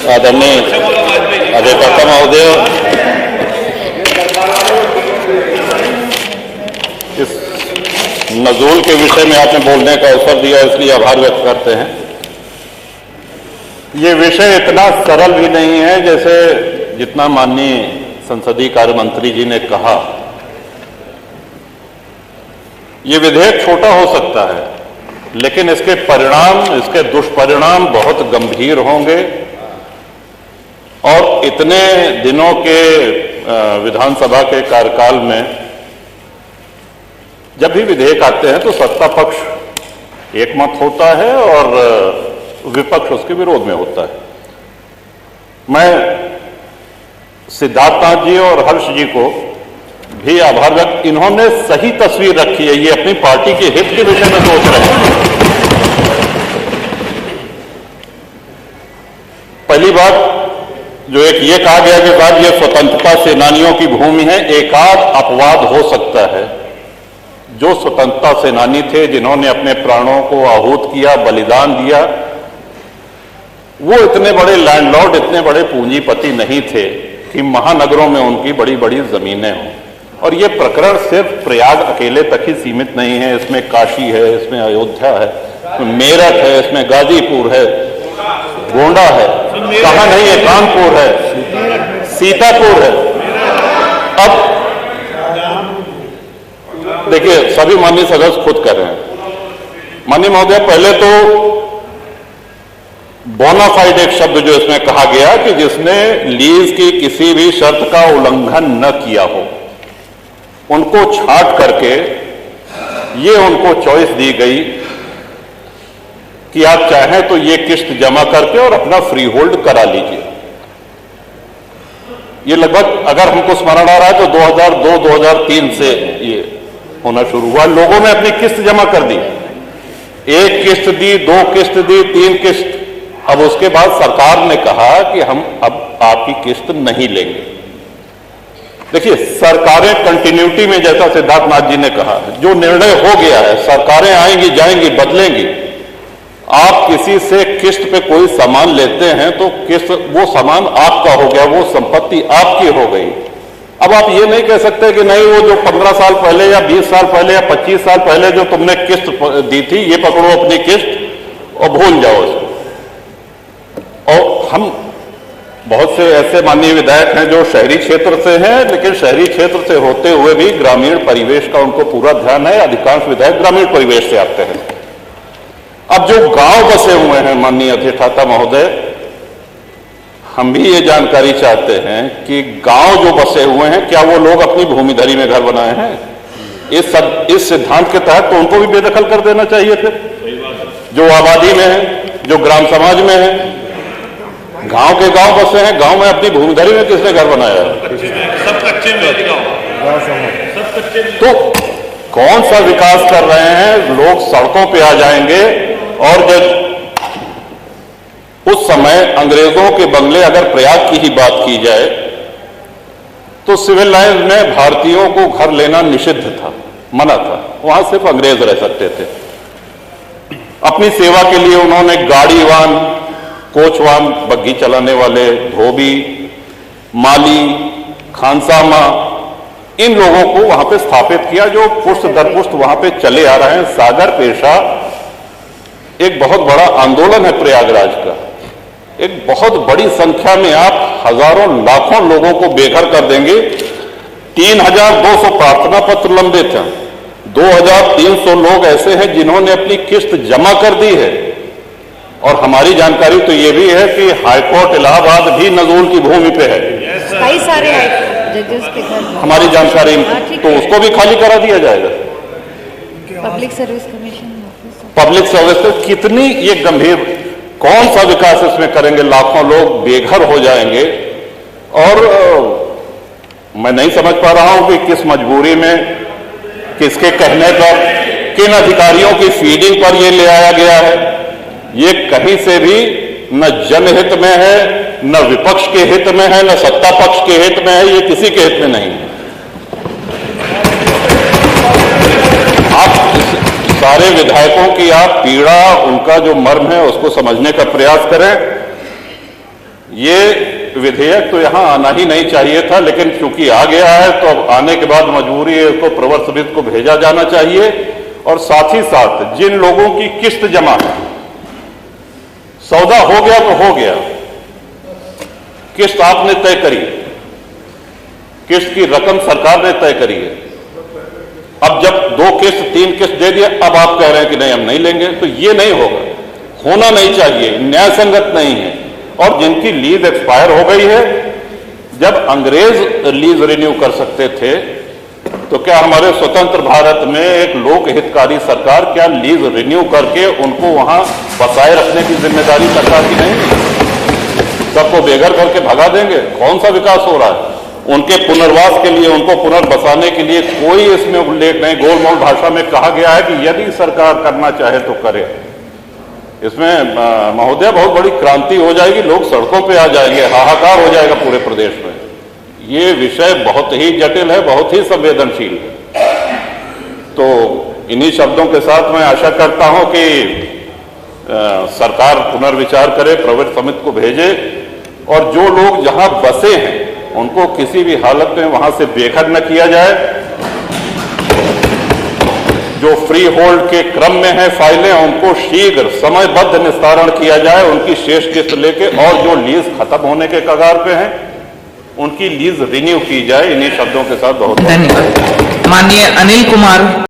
आदरणीय अध्यक्ष महोदय, इस नजूल के विषय में आपने बोलने का अवसर दिया, इसलिए आभार व्यक्त करते हैं। ये विषय इतना सरल भी नहीं है जैसे जितना माननीय संसदीय कार्य मंत्री जी ने कहा। ये विधेयक छोटा हो सकता है, लेकिन इसके परिणाम, इसके दुष्परिणाम बहुत गंभीर होंगे और इतने दिनों के विधानसभा के कार्यकाल में जब भी विधेयक आते हैं तो सत्ता पक्ष एकमत होता है और विपक्ष उसके विरोध में होता है। मैं सिद्धार्थनाथ जी और हर्ष जी को भी आभार व्यक्त, इन्होंने सही तस्वीर रखी है। ये अपनी पार्टी के हित के विषय में सोच रहे हैं। पहली बात जो एक ये कहा गया कि साहब ये स्वतंत्रता सेनानियों की भूमि है, एकाध अपवाद हो सकता है। जो स्वतंत्रता सेनानी थे, जिन्होंने अपने प्राणों को आहूत किया, बलिदान दिया, वो इतने बड़े लैंडलॉर्ड, इतने बड़े पूंजीपति नहीं थे कि महानगरों में उनकी बड़ी बड़ी जमीनें हों। और ये प्रकरण सिर्फ प्रयाग अकेले तक ही सीमित नहीं है। इसमें काशी है, इसमें अयोध्या है, इसमें मेरठ है, इसमें गाजीपुर है, गोंडा है, कहां नहीं है, कानपुर है, सीतापुर है। अब देखिए, सभी माननीय सदस्य खुद कर रहे हैं। माननीय महोदय, पहले तो बोनाफाइड एक शब्द जो इसमें कहा गया कि जिसने लीज की किसी भी शर्त का उल्लंघन न किया हो, उनको छांट करके ये उनको चॉइस दी गई कि आप चाहें तो ये किस्त जमा करके और अपना फ्री होल्ड करा लीजिए। ये लगभग, अगर हमको स्मरण आ रहा है तो 2002-2003 से ये होना शुरू हुआ। लोगों ने अपनी किस्त जमा कर दी, एक किस्त दी, 2 किस्त दी, 3 किस्त। अब उसके बाद सरकार ने कहा कि हम अब आपकी किस्त नहीं लेंगे। देखिए, सरकारें कंटिन्यूटी में, जैसा सिद्धार्थनाथ जी ने कहा, जो निर्णय हो गया है, सरकारें आएंगी जाएंगी, बदलेंगी। आप किसी से किस्त पे कोई सामान लेते हैं तो किस्त, वो सामान आपका हो गया, वो संपत्ति आपकी हो गई। अब आप ये नहीं कह सकते कि नहीं, वो जो 15 साल पहले या 20 साल पहले या 25 साल पहले जो तुमने किस्त दी थी, ये पकड़ो अपनी किस्त और भूल जाओ इसको। और हम बहुत से ऐसे माननीय विधायक हैं जो शहरी क्षेत्र से हैं, लेकिन शहरी क्षेत्र से होते हुए भी ग्रामीण परिवेश का उनको पूरा ध्यान है। अधिकांश विधायक ग्रामीण परिवेश से आते हैं। अब जो गांव बसे हुए हैं, माननीय अधिष्ठाता महोदय, हम भी ये जानकारी चाहते हैं कि गांव जो बसे हुए हैं, क्या वो लोग अपनी भूमिधरी में घर बनाए हैं? इस सिद्धांत के तहत तो उनको भी बेदखल कर देना चाहिए। फिर जो आबादी में है, जो ग्राम समाज में है, गांव के गांव बसे हैं, गांव में अपनी भूमिधरी में किसने घर बनाया है? सब कच्चे में सब कच्चे में। तो कौन सा विकास कर रहे हैं? लोग सड़कों पे आ जाएंगे। और जब उस समय अंग्रेजों के बंगले, अगर प्रयाग की ही बात की जाए, तो सिविल लाइन में भारतीयों को घर लेना निषिद्ध था, मना था। वहां सिर्फ अंग्रेज रह सकते थे। अपनी सेवा के लिए उन्होंने गाड़ीवान, कोचवान, बग्घी चलाने वाले, धोबी, माली, खानसामा, इन लोगों को वहां पे स्थापित किया, जो पुष्ट दर पुष्ट वहां पे चले आ रहे हैं। सागर पेशा एक बहुत बड़ा आंदोलन है प्रयागराज का। एक बहुत बड़ी संख्या में आप हजारों लाखों लोगों को बेघर कर देंगे। 3200 प्रार्थना पत्र लंबित हैं। 2300 लोग ऐसे हैं जिन्होंने अपनी किस्त जमा कर दी है। और हमारी जानकारी तो ये भी है कि हाईकोर्ट इलाहाबाद भी नजूल की भूमि पे है। कई सारे जजेस के घर, हमारी जानकारी, तो उसको भी खाली करा दिया जाएगा। Public service commission, public service तो कितनी ये गंभीर, कौन सा विकास इसमें करेंगे? लाखों लोग बेघर हो जाएंगे। और मैं नहीं समझ पा रहा हूं कि किस मजबूरी में, किसके कहने पर, किन अधिकारियों की फीडिंग पर ये ले आया गया है। ये कहीं से भी न जनहित में है, न विपक्ष के हित में है, न सत्ता पक्ष के हित में है। ये किसी के हित में नहीं है। आप सारे विधायकों की आप पीड़ा, उनका जो मर्म है उसको समझने का प्रयास करें। ये विधेयक तो यहां आना ही नहीं चाहिए था, लेकिन चूंकि आ गया है तो अब आने के बाद मजबूरी है, इसको प्रवर समिति को भेजा जाना चाहिए। और साथ ही साथ जिन लोगों की किस्त जमा है, सौदा हो गया तो हो गया, किस्त आपने तय करी, किस्त की रकम सरकार ने तय करी है। अब जब 2 किस्त 3 किस्त दे दिया, अब आप कह रहे हैं कि नहीं हम नहीं लेंगे, तो ये नहीं होगा, होना नहीं चाहिए, न्याय संगत नहीं है। और जिनकी लीज एक्सपायर हो गई है, जब अंग्रेज लीज रिन्यू कर सकते थे, तो क्या हमारे स्वतंत्र भारत में एक लोक हितकारी सरकार क्या लीज रिन्यू करके उनको वहां बसाए रखने की जिम्मेदारी सरकार की नहीं? सबको बेघर करके भगा देंगे? कौन सा विकास हो रहा है? उनके पुनर्वास के लिए, उनको पुनर्बसाने के लिए कोई इसमें उल्लेख नहीं। गोलमोल भाषा में कहा गया है कि यदि सरकार करना चाहे तो करे। इसमें महोदय बहुत बड़ी क्रांति हो जाएगी, लोग सड़कों पे आ जाएंगे, हाहाकार हो जाएगा पूरे प्रदेश में। ये विषय बहुत ही जटिल है, बहुत ही संवेदनशील है। तो इन्हीं शब्दों के साथ मैं आशा करता हूं कि सरकार पुनर्विचार करे, प्रवर समिति को भेजे, और जो लोग जहां बसे हैं उनको किसी भी हालत में वहां से बेघर न किया जाए। जो फ्री होल्ड के क्रम में है फाइलें, उनको शीघ्र समयबद्ध निस्तारण किया जाए, उनकी शेष किस्त लेके, और जो लीज खत्म होने के कगार पे हैं उनकी लीज रिन्यू की जाए। इन्हीं शब्दों के साथ बहुत धन्यवाद। माननीय अनिल कुमार।